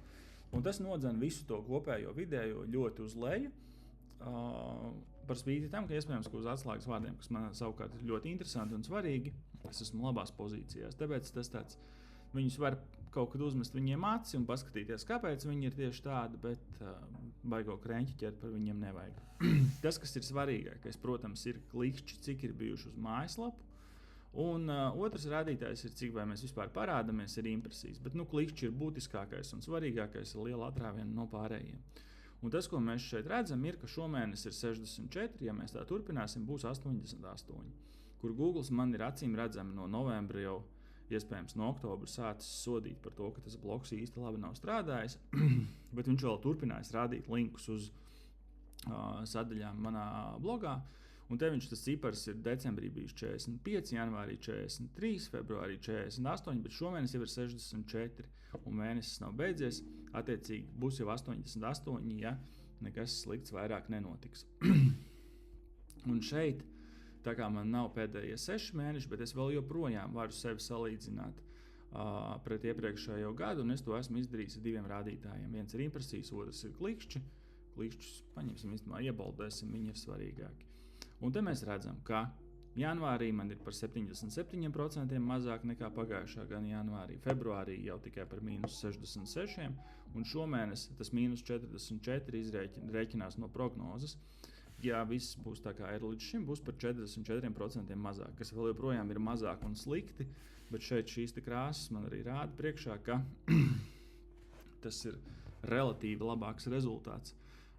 Un tas nodzen visu to kopējo vidējo ļoti uz leju, par spīti tam, ka iespējams, ka uz atslēgas vārdiem, kas man savukārt ir ļoti interesanti un svarīgi, es esmu labās pozīcijās. Tāpēc tas tāds, viņus var kaut kad uzmest viņiem aci un paskatīties, kāpēc viņi ir tieši tādi, bet baigo kreņķi ķert par viņiem nevajag. Tas, kas ir svarīgākais, protams, ir klikšķi, cik ir bijuši uz mājaslapu, un otrs rādītājs ir, cik vai mēs vispār parādamies, ir impresijas. Bet klikšķi ir būtiskākais un svarīgākais ir liela atrāviena no pārējiem. Un tas, ko mēs šeit redzam, ir, ka šomēnes ir 64, ja mēs tā turpināsim, būs 88, kur Google man ir acīm redzami no novembra jau, iespējams, no oktobra sācis sodīt par to, ka tas bloks īsti labi nav strādājis, bet viņš vēl turpinājis rādīt linkus uz sadaļām manā blogā, un te viņš tas cipars ir decembrī bijis 45, janvārī 43, februārī 48, bet šomēnes jau ir 64, un mēnesis nav beidzies, attiecīgi būs jau 88, ja nekas slikts vairāk nenotiks. Un šeit, tā kā man nav pēdējie 6 mēneši, bet es vēl joprojām varu sevi salīdzināt pret iepriekšējo gadu, un es to esmu izdarījis ar 2 rādītājiem. Viens ir impresijas, otrs ir klikšķi. Klikšķus paņemsim, īstenībā iebaldēsim, viņi ir svarīgāki. Un te mēs redzam, ka janvārī man ir par 77% mazāk nekā pagājušā gada janvārī. Februārī jau tikai par -66%, un šomēnes tas -44 rēķinās no prognozes. Ja viss būs tā kā ir līdz šim, būs par 44% mazāk, kas vēl joprojām ir mazāk un slikti, bet šeit šīs krāsas man arī rāda priekšā, ka tas ir relatīvi labāks rezultāts.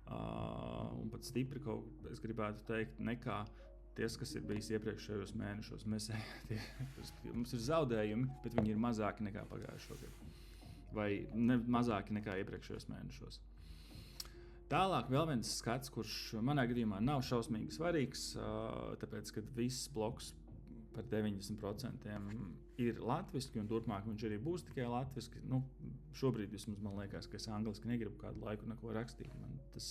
Un pat stipri kaut ko es gribētu teikt, nekā ties, kas ir bijis iepriekšējos mēnešos. Mums ir zaudējumi, bet viņi ir mazāki nekā pagājušo gadu. Vai ne mazāki nekā iepriekšējos mēnešos. Tālāk vēl viens skats, kurš manā gadījumā nav šausmīgi svarīgs, tāpēc, ka viss bloks par 90% ir latviski, un turpmāk viņš arī būs tikai latviski. Šobrīd vismaz man liekas, ka es angliski negribu kādu laiku neko rakstīt. Man tas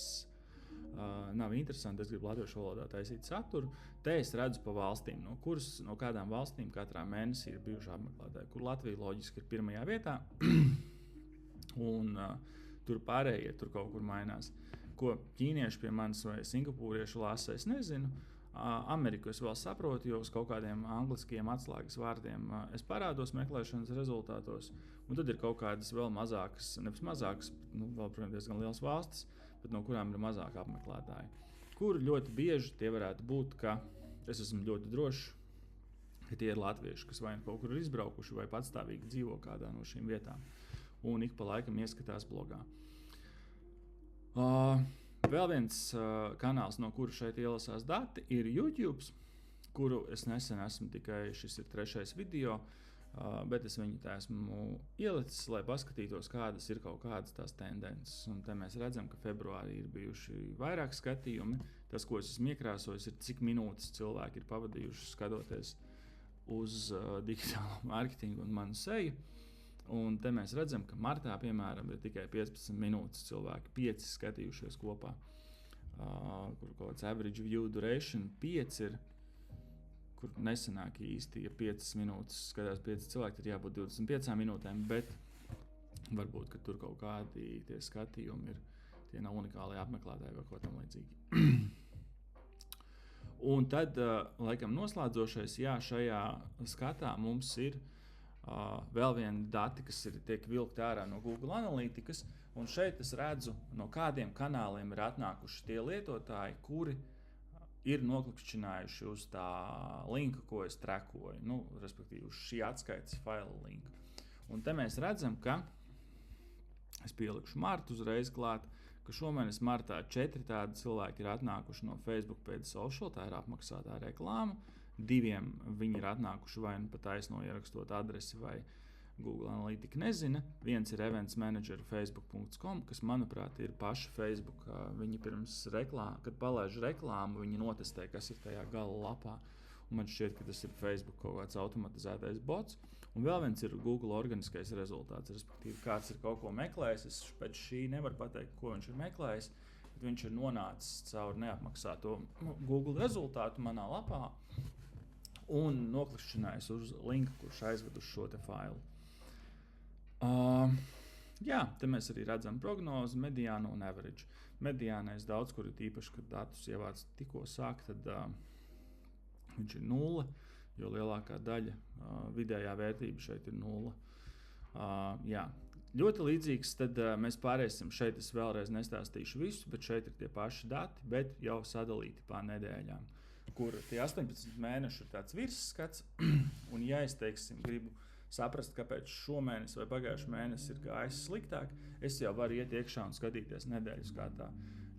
nav interesanti, es gribu latviešu valodā taisīt saturu. Te es redzu pa valstīm, no kādām valstīm katrā mēnesī ir bijuši apmeklētāji, kur Latvija loģiski ir pirmajā vietā, un tur pārējie tur kaut kur mainās. Ko ķīnieši pie manis vai singapūrieši lasa, es nezinu. Ameriku es vēl saprotu, jo uz kaut kādiem angliskiem atslēgas vārdiem es parādos meklēšanas rezultātos, un tad ir kaut kādas vēl mazākas, nevis mazākas, vēl, protams, diezgan lielas valstis, bet no kurām ir mazāk apmeklētāji. Kur ļoti bieži tie varētu būt, ka es esmu ļoti drošs, ka tie ir latvieši, kas vai kaut kur ir izbraukuši vai patstāvīgi dzīvo kādā no šīm vietām, un ik pa laikam ieskatās blogā. Vēl viens kanāls, no kura šeit ielasās dati, ir YouTube, kuru es nesen esmu tikai, šis ir 3. video, bet es viņu tā esmu ielicis, lai paskatītos, kādas ir kaut kādas tās tendences. Un te mēs redzam, ka februārī ir bijuši vairāk skatījumi. Tas, ko es esmu iekrāsojis, ir cik minūtes cilvēki ir pavadījuši skatoties uz digitālo mārketingu un manu seju. Un te mēs redzam, ka martā, piemēram, ir tikai 15 minūtes cilvēki, 5 skatījušies kopā, kur kaut kāds average view duration 5 ir, kur nesanāk īsti, ja 5 minūtes skatās 5 cilvēki, tad jābūt 25 minūtēm, bet varbūt, ka tur kaut kādi tie skatījumi ir, tie nav unikāli apmeklētāji vai kaut tam līdzīgi. Un tad, laikam, noslēdzošais, šajā skatā mums ir vēl viena dati, kas tiek vilkti ārā no Google Analytikas, un šeit es redzu, no kādiem kanāliem ir atnākuši tie lietotāji, kuri ir noklikšķinājuši uz tā linka, ko es trekoju, respektīvi uz šī atskaites faila linka. Un te mēs redzam, ka es pielikšu martu uzreiz klāt, ka šomēnes martā 4 tādi cilvēki ir atnākuši no Facebook Paid Social, tā ir apmaksātā reklāma. 2 viņi ir atnākuši vai nu pat taisno ierakstot adresi vai Google Analytica nezina. Viens ir events manager facebook.com, kas, manuprāt, ir paša Facebook. Viņi pirms kad palaiž reklāmu, viņi notestē, kas ir tajā gala lapā. Un man šķiet, ka tas ir Facebook kaut kāds automatizētais bots. Un vēl viens ir Google organiskais rezultāts, respektīvi kāds ir kaut ko meklējis. Es pēc šī nevaru pateikt, ko viņš ir meklējis, bet viņš ir nonācis caur neapmaksāto Google rezultātu manā lapā un noklikšķinājis uz linku, kurš aizved uz šo te failu. Te mēs arī redzam prognozi, mediānu un average. Mediānais daudz, kur ir īpaši, kad datus ievāc tikko sāk, tad viņš ir 0, jo lielākā daļa vidējā vērtība šeit ir 0. Ļoti līdzīgs, tad mēs pārēsim. Šeit es vēlreiz nestāstīšu visu, bet šeit ir tie paši dati, bet jau sadalīti pa nedēļām, kur tie 18 mēneši ir tāds virsskats, un ja es, teiksim, gribu saprast, kāpēc šomēnes vai pagājušajā mēnesī ir gājis sliktāk, es jau varu iet iekšā un skatīties nedēļu skatā.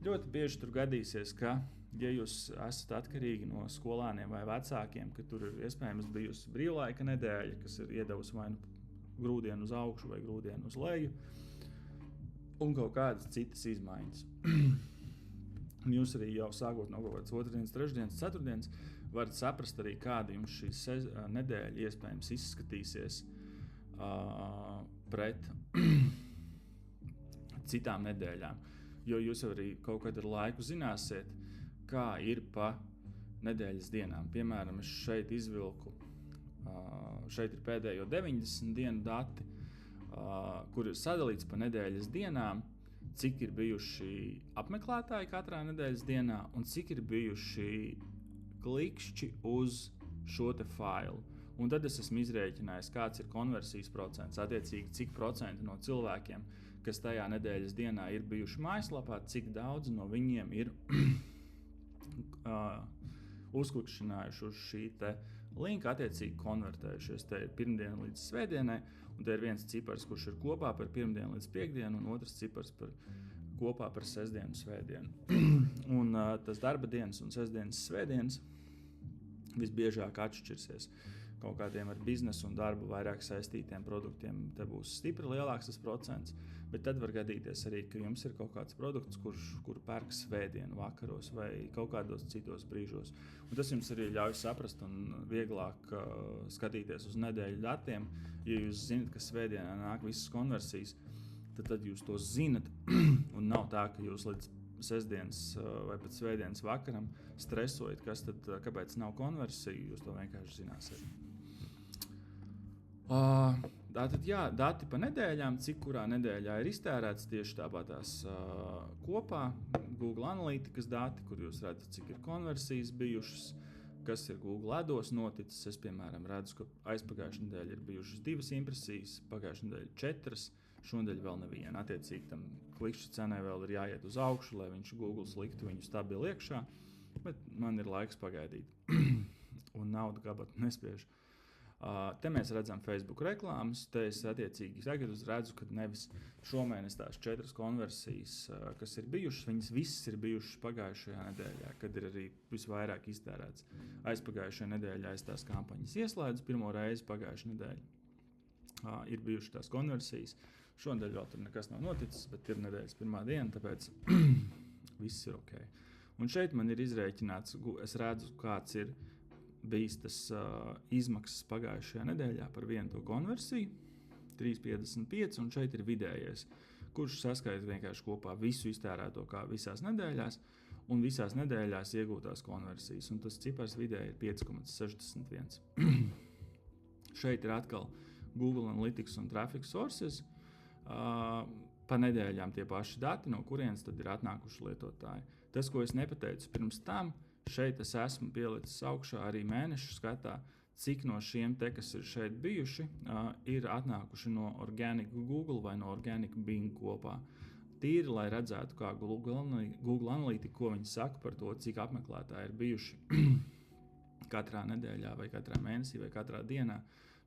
Ļoti bieži tur gadīsies, ka, ja jūs esat atkarīgi no skolāniem vai vecākiem, ka tur ir iespējams bijusi brīvlaika nedēļa, kas ir iedevusi vai nu grūdienu uz augšu vai grūdienu uz leju, un kaut kādas citas izmaiņas. Un jūs arī jau sākot no kaut kādas 2., 3., 4. varat saprast arī, kāda jums šī nedēļa iespējams izskatīsies pret citām nedēļām. Jo jūs arī kaut kad ar laiku zināsiet, kā ir pa nedēļas dienām. Piemēram, es šeit izvilku Šeit ir pēdējo 90 dienu dati, kur ir sadalīts pa nedēļas dienām, cik ir bijuši apmeklētāji katrā nedēļas dienā un cik ir bijuši klikšķi uz šo te failu. Un tad es esmu izrēķinājis, kāds ir konversijas procents, attiecīgi cik procenti no cilvēkiem, kas tajā nedēļas dienā ir bijuši mājaslapā, cik daudz no viņiem ir uzklikšķinājuši uz šī te linka, attiecīgi konvertējušies. Te ir pirmdiena līdz svētdienai, un te ir viens cipars, kurš ir kopā par pirmdienu līdz piekdienu, un otrs cipars kopā par sestdienu svētdienu. Un tas darba dienas un sestdienas svētdienas visbiežāk atšķirsies. Kaut kādiem ar biznesu un darbu vairāk saistītiem produktiem te būs stipri lielāks tas procents, bet tad var gadīties arī, ka jums ir kaut kāds produkts, kur pērk svētdienu vakaros vai kaut kādos citos brīžos. Un tas jums arī ļauj saprast un vieglāk skatīties uz nedēļu datiem. Ja jūs zinat, ka svētdienā nāk visas konversijas, tad jūs to zinat un nav tā, ka jūs līdz sestdienas vai pat svētdienas vakaram stresojat, kāpēc nav konversija, jūs to vienkārši zināsiet. Tātad, jā, dati pa nedēļām, cik kurā nedēļā ir iztērēts tieši tāpatās kopā. Google Analytikas dati, kur jūs redzat, cik ir konversijas bijušas, kas ir Google Ados noticis. Es, piemēram, redzu, ka aizpagājušajā nedēļā ir bijušas 2 impresijas, pagājušajā nedēļā 4, šonedēļ vēl neviena. Attiecīgi tam klikšķa cenai vēl ir jāiet uz augšu, lai viņš Google liktu viņu stabili iekšā, bet man ir laiks pagaidīt. Un nauda gabatu nespiež. Te mēs redzam Facebook reklāmas, te es attiecīgi tagad redzu, ka nevis šomēnes tās 4 konversijas, kas ir bijušas, viņas visas ir bijušas pagājušajā nedēļā, kad ir arī visvairāk iztērēts. Aizpagājušajā nedēļā es tās kampaņas ieslēdzu pirmo reizi pagājušajā nedēļā. Ir bijušas tās konversijas, šonedēļ vēl tur nekas nav noticis, bet ir nedēļas pirmā diena, tāpēc viss ir ok. Un šeit man ir izrēķināts, es redzu, kāds ir bijis tas izmaksas pagājušajā nedēļā par vienu to konversiju, 3,55, un šeit ir vidējais, kurš saskaita vienkārši kopā visu iztērēto kā visās nedēļās, un visās nedēļās iegūtās konversijas, un tas cipars vidēji ir 5,61. Šeit ir atkal Google Analytics un Traffic Sources, pa nedēļām tie paši dati, no kurienes tad ir atnākuši lietotāji. Tas, ko es nepateicu pirms tam, šeit es esmu pielicis augšā arī mēnešu skatā, cik no šiem te, kas ir šeit bijuši, ir atnākuši no Organic Google vai no Organic Bing kopā. Tīri, lai redzētu, kā Google Analytica, ko viņi saka par to, cik apmeklētāji ir bijuši katrā nedēļā vai katrā mēnesī vai katrā dienā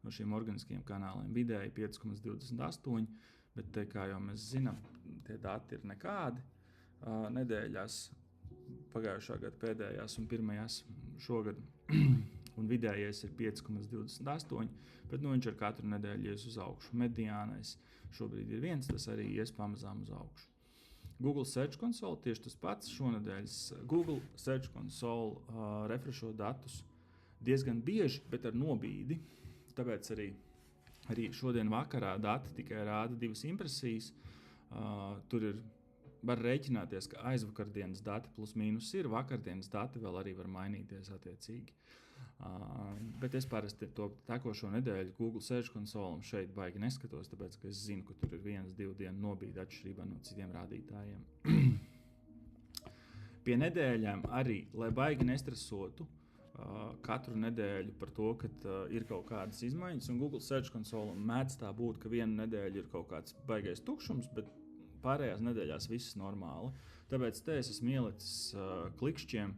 no šiem organiskiem kanāliem. Vidēji 5,28, bet te, kā jau mēs zinām, tie dati ir nekādi nedēļās, pagājušā gada pēdējās un pirmajās šogad, un vidējais ir 5,28, bet viņš ar katru nedēļu ies uz augšu. Mediānais šobrīd ir 1, tas arī ies pamazām uz augšu. Google Search Console tieši tas pats. Šonedēļas Google Search Console refrešo datus diezgan bieži, bet ar nobīdi. Tāpēc arī šodien vakarā dati tikai rāda 2 impresijas. Tur var rēķināties, ka aizvakardienas dati plus mīnus ir, vakardienas dati vēl arī var mainīties attiecīgi. Bet es parasti to tekošo nedēļu Google Search Console šeit baigi neskatos, tāpēc, ka es zinu, ka tur ir 1-2 dienu nobīde atšķirībā no citiem rādītājiem. Pie nedēļām arī, lai baigi nestresotu katru nedēļu par to, ka ir kaut kādas izmaiņas, un Google Search Console mēdz tā būt, ka vienu nedēļu ir kaut kāds baigais tukšums, bet pārējās nedēļās viss normāli. Tāpēc te es esmu ielicis klikšķiem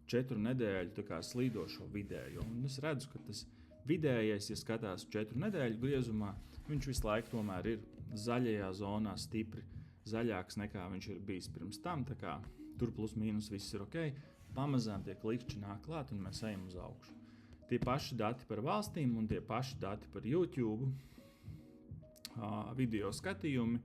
4 nedēļu tā kā slīdošo vidēju. Un es redzu, ka tas vidējais, ja skatās 4 nedēļu griezumā, viņš visu laiku tomēr ir zaļajā zonā stipri zaļāks nekā viņš ir bijis pirms tam. Tā kā tur plus mīnus viss ir ok. Pamazām tie klikšķi nāk klāt un mēs ejam uz augšu. Tie paši dati par valstīm un tie paši dati par YouTube, video skatījumi,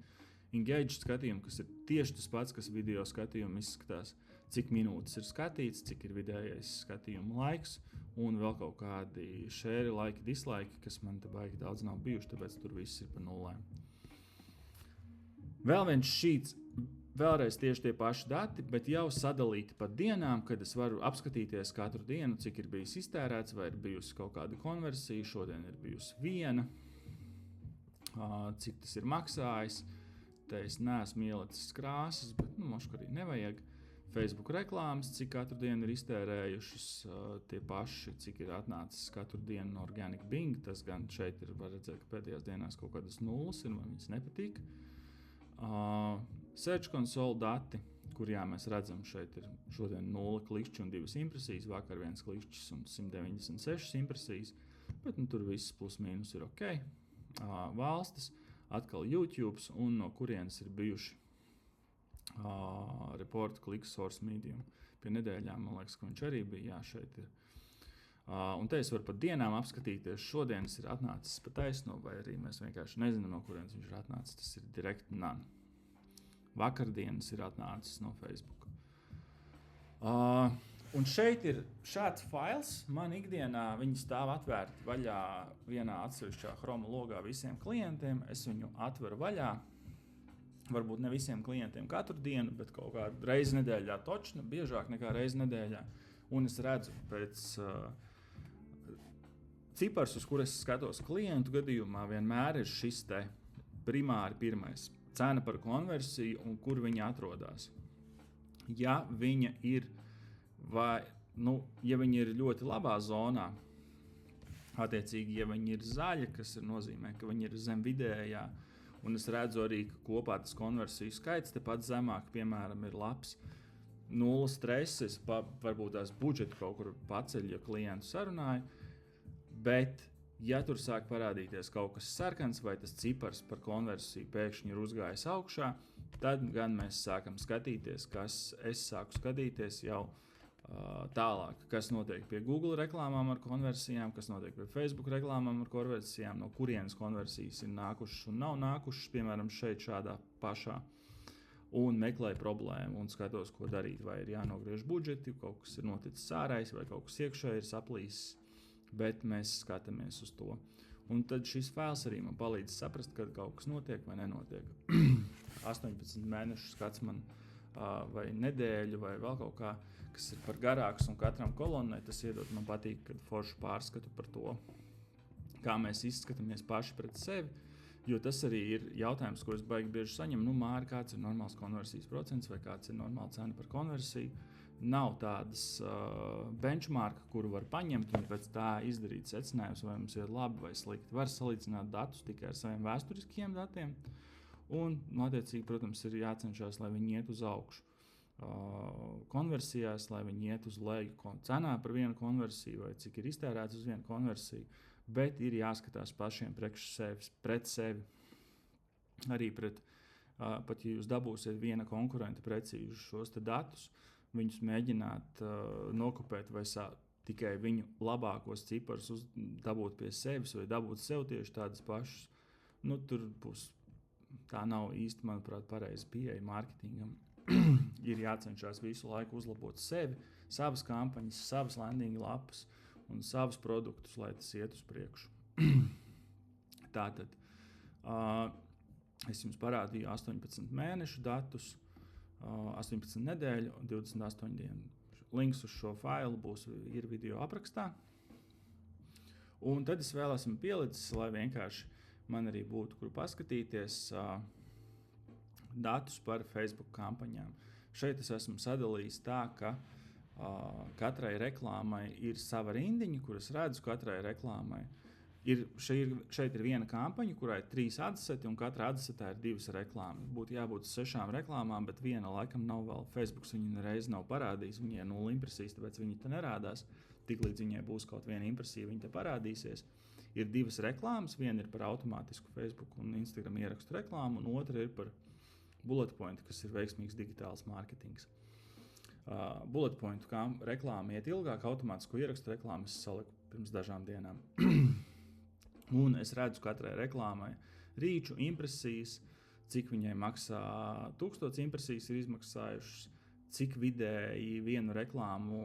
engage skatījumi, kas ir tieši tas pats, kas video skatījumi izskatās, cik minūtes ir skatīts, cik ir vidējais skatījuma laiks, un vēl kaut kādi share, laiki, dislaiki, kas man te baigi daudz nav bijuši, tāpēc tur viss ir pa nulēm. Vēl viens šīts, vēlreiz tieši tie paši dati, bet jau sadalīti pa dienām, kad es varu apskatīties katru dienu, cik ir bijis iztērēts, vai ir bijusi kaut kāda konversija, šodien ir bijusi viena, cik tas ir maksājis. Te es neesmu ielicis krāsas, bet mošku arī nevajag. Facebook reklāmas, cik katru dienu ir iztērējušas, tie paši, cik ir atnācis katru dienu no Organic Bing. Tas gan šeit ir, var redzēt, ka pēdējās dienās kaut kādas nulles ir, man viņas nepatīk. Search Console dati, kur mēs redzam, šeit ir šodien 0 klikšķi un 2 impresijas, vakar 1 klikšķis un 196 impresijas, bet tur viss plus mīnus ir ok. Valstis, atkal YouTube un no kurienes ir bijuši reporta kliks source medium. Pie nedēļām, man liekas, ka viņš arī bija, jā, šeit ir. Un te es varu pat dienām apskatīties, šodienas ir atnācis pa taisno, vai arī mēs vienkārši nezinām, no kurienes viņš ir atnācis, tas ir direct none. Vakardienas ir atnācis no Facebook. Un šeit ir šāds fails, man ikdienā viņi stāv atvērti vaļā vienā atsevišķā Chrome logā visiem klientiem, es viņu atveru vaļā, varbūt ne visiem klientiem katru dienu, bet kaut kādu reizi nedēļā točni, biežāk nekā reizi nedēļā, un es redzu pēc cipars, uz kur es skatos klientu gadījumā, vienmēr ir šis te primāri pirmais. Cena par konversiju un kur viņa atrodas. Ja viņa ir, ja viņa ir ļoti labā zonā, attiecīgi, ja viņa ir zaļa, kas nozīmē, ka viņa ir zem vidējā, un es redzu arī, ka kopā tas konversiju skaits tepat zemāk, piemēram, ir labs. Nulle streses, varbūt tās budžeti kaut kur paceļ, ja klientu sarunāju, bet ja tur sāk parādīties kaut kas sarkans vai tas cipars par konversiju pēkšņi ir uzgājis augšā, tad gan mēs sākam skatīties, es sāku skatīties jau tālāk, kas notiek pie Google reklāmām ar konversijām, kas notiek pie Facebook reklāmām ar konversijām, no kurienes konversijas ir nākušas un nav nākušas, piemēram, šeit šādā pašā, un meklēju problēmu un skatos, ko darīt, vai ir jānogriež budžeti, kaut kas ir noticis ārais vai kaut kas iekšēji ir saplīsis. Bet mēs skatāmies uz to. Un tad šis fails arī man palīdz saprast, kad kaut kas notiek vai nenotiek. 18 mēnešu skats man vai nedēļu vai vēl kaut kā, kas ir par garāks un katram kolonnai, tas iedod man patīk, kad foršu pārskatu par to, kā mēs izskatāmies paši pret sevi, jo tas arī ir jautājums, ko es baigi bieži saņemu. Māri, kāds ir normāls konversijas procents vai kāds ir normāla cena par konversiju? Nav tādas benchmarka, kuru var paņemt un pēc tā izdarīt secinājumus, vai mums ir labi vai slikti. Var salīdzināt datus tikai ar saviem vēsturiskiem datiem, un, attiecīgi, protams, ir jācenšas, lai viņi iet uz augšu. Konversijās, lai viņi iet uz leju cenā par vienu konversiju, vai cik ir iztērēts uz vienu konversiju, bet ir jāskatās pašiem pret sevi. Arī pret, pat ja jūs dabūsiet viena konkurenta precīzi šos te datus, viņus mēģināt nokopēt vai tikai viņu labākos ciparus dabūt pie sevis vai dabūt sev tieši tādas pašas. Tur būs, tā nav īsti, manuprāt, pareiza pieeja mārketingam. Ir jācenšas visu laiku uzlabot sevi, savas kampaņas, savas landing lapas un savus produktus, lai tas iet uz priekšu. Tātad, es jums parādīju 18 mēnešu datus, 18 nedēļu un 28 dienu. Links uz šo failu ir video aprakstā. Un tad es vēl esmu pielicis, lai vienkārši man arī būtu, kur paskatīties datus par Facebook kampaņām. Šeit es esmu sadalījis tā, ka katrai reklāmai ir sava rindiņa, kuras redzu katrai reklāmai. Šeit ir viena kampaņa, kurā ir 3 adseti, un katra adsetā ir 2 reklāmas. Būtu jābūt 6 reklāmām, bet viena laikam nav vēl. Facebooks viņu nereiz nav parādījis, viņai 0 impresijas, tāpēc viņi te nerādās. Tiklīdz viņai būs kaut viena impresija, viņa te parādīsies. Ir 2 reklāmas, viena ir par automātisku Facebook un Instagram ierakstu reklāmu, un otra ir par bullet point, kas ir veiksmīgs digitāls mārketings. Bullet point reklāma iet ilgāk, automātisko ierakstu reklāmas saliku pirms dažām dienām. Un es redzu katrai reklāmai rīču, impresijas, cik viņai maksā 1000 impresijas ir izmaksājušas, cik vidēji vienu reklāmu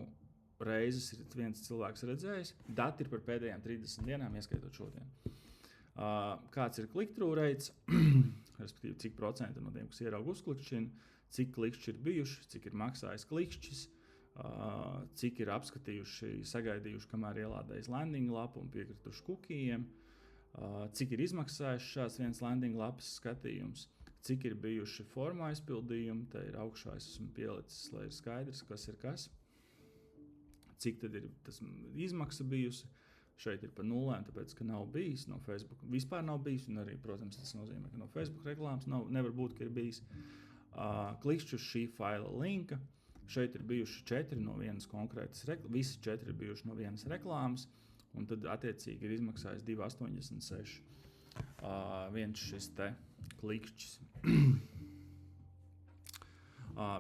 reizes ir viens cilvēks redzējis. Dati ir par pēdējām 30 dienām, ieskaitot šodien. Kāds ir click-through rates, respektīvi cik procenti no tiem, kas ierauga uzklikšķinu, cik klikšķi ir bijuši, cik ir maksājis klikšķis, cik ir apskatījuši, sagaidījuši, kamēr ielādējis landing lapu un piekrituši kukijiem, cik ir izmaksājis šāds viens landing lapas skatījums, cik ir bijuši formu aizpildījumi, te ir augšā es esmu pielicis, lai ir skaidrs, kas ir kas, cik tad ir tas izmaksa bijusi. Šeit ir pa nulēm, tāpēc, ka nav bijis no Facebook. Vispār nav bijis, un arī, protams, tas nozīmē, ka no Facebook reklāmas nevar būt, ka ir bijis. Klikšķi uz šī faila linka. Šeit ir bijuši 4 no vienas konkrētas reklāmas, visi 4 ir bijuši no vienas reklāmas, un tad attiecīgi ir izmaksājis 2,86. Viens šis te klikšķis.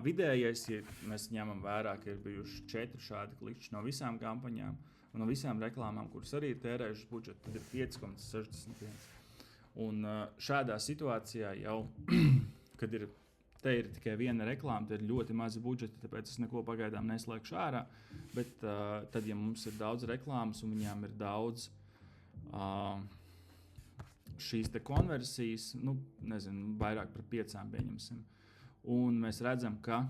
Vidējais, ja mēs ņemam vērā, ka ir bijuši 4 šādi klikšķi no visām kampaņām, un no visām reklāmām, kuras arī ir tērējušas budžetu, tad ir 5,61. Un šādā situācijā jau, kad te ir tikai viena reklāma, tad ir ļoti mazi budžeti, tāpēc es neko pagaidām neslēgšu ārā. Bet tad, ja mums ir daudz reklāmas un viņām ir daudz šīs te konversijas, vairāk par 5 pieņemsim, un mēs redzam, ka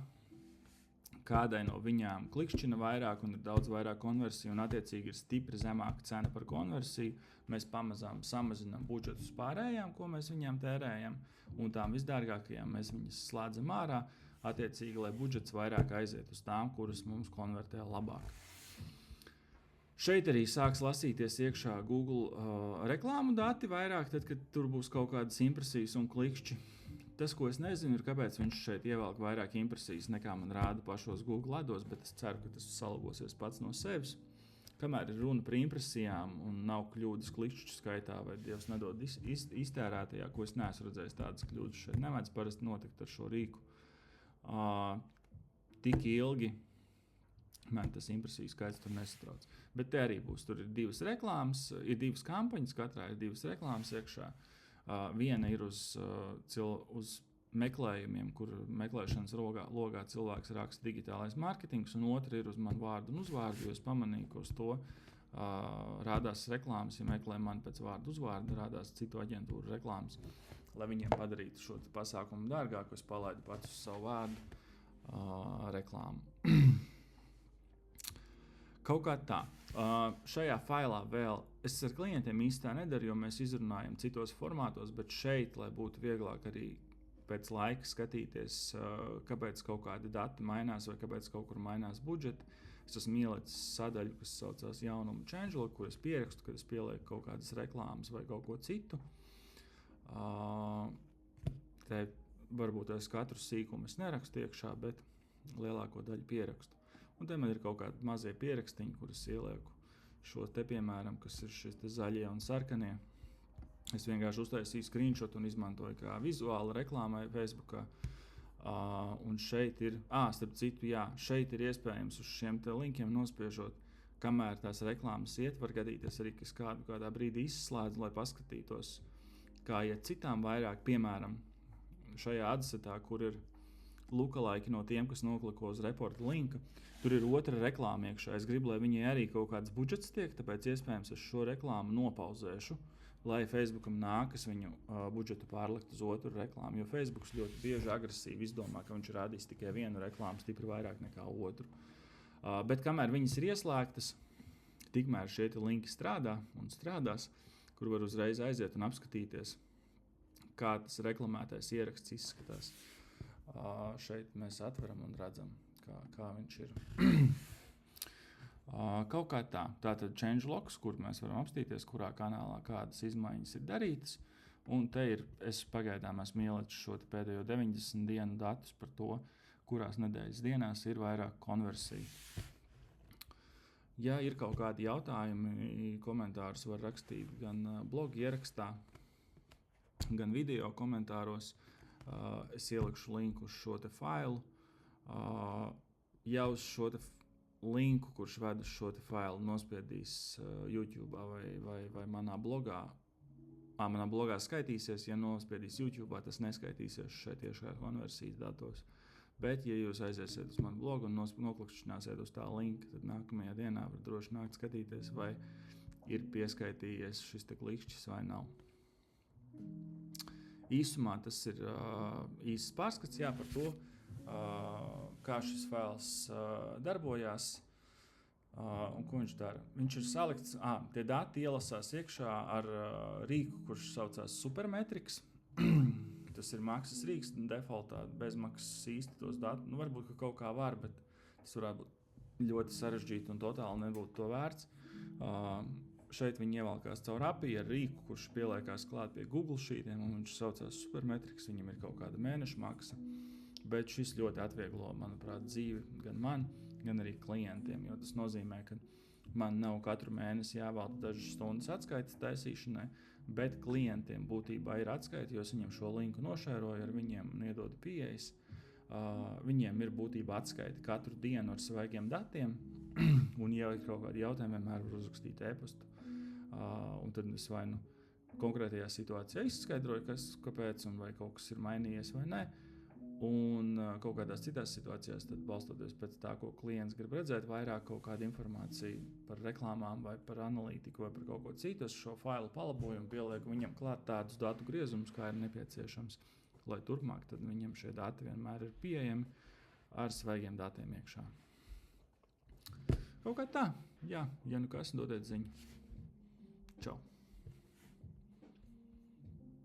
kādai no viņām klikšķina vairāk un ir daudz vairāk konversiju un attiecīgi ir stipri zemāka cena par konversiju, mēs pamazām samazinām budžetus pārējām, ko mēs viņām tērējam, un tām visdārgākajām mēs viņas slēdzam ārā, attiecīgi, lai budžets vairāk aiziet uz tām, kuras mums konvertē labāk. Šeit arī sāks lasīties iekšā Google reklāmu dati vairāk, tad, kad tur būs kaut kādas impresijas un klikšķi. Tas, ko es nezinu, ir, kāpēc viņš šeit ievelk vairāk impresijas, nekā man rāda pašos Google ledos, bet es ceru, ka tas salabosies pats no sevis. Kamēr ir runa par impresijām un nav kļūdas klikšķu skaitā, vai Dievs nedod iztērētajā, ko es neesmu redzējis tādas kļūdas šeit, nevajadz parasti notikt ar šo rīku. Tik ilgi man tas impresiju skaits tur nesatrauc. Bet te arī būs, tur ir 2 reklāmas, ir 2 kampaņas, katrā ir 2 reklāmas iekšā. Viena ir uz meklējumiem, kur meklēšanas logā cilvēks raksta digitālais mārketings, un otra ir uz manu vārdu un uzvārdu, jo es pamanīju, ka uz to rādās reklāmas, ja meklē mani pēc vārdu uzvārdu, rādās citu aģentūru reklāmas, lai viņiem padarītu šo pasākumu dārgāku, es palaidu pats uz savu vārdu reklāmu. Kaut kā tā. Šajā failā vēl es ar klientiem īstā nedaru, jo mēs izrunājam citos formātos, bet šeit, lai būtu vieglāk arī pēc laika skatīties, kāpēc kaut kādi dati mainās vai kāpēc kaut kur mainās budžeti, es esmu ielicis sadaļu, kas saucās jaunumu changelog, kur es pierakstu, kad es pielieku kaut kādas reklāmas vai kaut ko citu. Te varbūt es katru sīkumu es nerakstu iekšā, bet lielāko daļu pierakstu. Un te man ir kaut kādi mazie pierakstiņi, kurus ielieku šo te, piemēram, kas ir šis te zaļie un sarkanie. Es vienkārši uztaisīju screenshot un izmantoju kā vizuāli reklāmai Facebookā. Un šeit ir, starp citu, šeit ir iespējams uz šiem te linkiem nospiežot, kamēr tās reklāmas iet, var gadīties arī, ka es kādā brīdī izslēdzu, lai paskatītos, kā iet citām vairāk, piemēram, šajā adsetā, kur ir lookalike no tiem, kas nokliko uz reporta linka. Tur ir otra reklāma iekšā. Es gribu, lai viņai arī kaut kāds budžets tiek, tāpēc iespējams es šo reklāmu nopauzēšu, lai Facebookam nākas viņu budžetu pārlikt uz otru reklāmu, jo Facebooks ļoti bieži agresīvi izdomā, ka viņš rādīs tikai vienu reklāmu stipri vairāk nekā otru. Bet kamēr viņas ir ieslēgtas, tikmēr šie linki strādā un strādās, kur var uzreiz aiziet un apskatīties, kā tas reklamētais ieraksts izskatās. Šeit mēs atveram un redzam, kā viņš ir. Kaut kā tā. Tātad changelogs, kur mēs varam apstīties, kurā kanālā kādas izmaiņas ir darītas. Un te ir, es pagaidām esmu ielicis šo pēdējo 90 dienu datus par to, kurās nedēļas dienās ir vairāk konversiju. Ja ir kaut kādi jautājumi, komentārus var rakstīt gan blogu ierakstā, gan video komentāros. Es ielikšu linku uz šo te failu. Ja uz šo te linku, kurš ved uz šo te failu, nospiedīs YouTube vai manā blogā. Manā blogā skaitīsies, ja nospiedīs YouTube, tas neskaitīsies šeit tiešā konversijas datos. Bet, ja jūs aiziesiet uz manu blogu un noklikšķināsiet uz tā linka, tad nākamajā dienā var droši nākt skatīties, vai ir pieskaitījies šis te klikšķis vai nav. Īsumā tas ir īsts pārskats par to, kā šis fails darbojās. Un ko viņš dara? Viņš ir salikts, tie dati ielasās iekšā ar rīku, kurš saucās Supermetrics. Tas ir maksas rīks, defaultā bezmaksas īsti tos datus. Nu, varbūt, ka kaut kā var, bet tas varētu būt ļoti sarežģīti un totāli nebūtu to vērts. Šeit viņi ievalkās caur API ar rīku, kurš pieliekās klāt pie Google Sheetiem, un viņš saucās Supermetrics, viņam ir kaut kāda mēneša maksa. Bet šis ļoti atvieglo, manuprāt, dzīvi gan man, gan arī klientiem, jo tas nozīmē, ka man nav katru mēnesi jāvelta dažas stundas atskaites taisīšanai, bet klientiem būtībā ir atskaita, jo es viņiem šo linku nošēroju ar viņiem un iedodu pieejas. Viņiem ir būtībā atskaita katru dienu ar svaigiem datiem, un ja ir kaut kādi jautājumi, vienmēr var uzrakstīt e-pastu. Un tad es vai nu konkrētajā situācijā izskaidroju, kāpēc un vai kaut kas ir mainījies vai nē. Un kaut kādās citās situācijās, tad balstoties pēc tā, ko klients grib redzēt, vairāk kaut kāda informācija par reklāmām vai par analītiku vai par kaut ko citu, es šo failu palaboju un pielieku viņam klāt tādus datu griezumus, kā ir nepieciešams, lai turpmāk tad viņam šie dati vienmēr ir pieejami ar svaigiem datiem iekšā. Kaut kā tā, jā, ja nu kas, dodiet ziņu. Čau!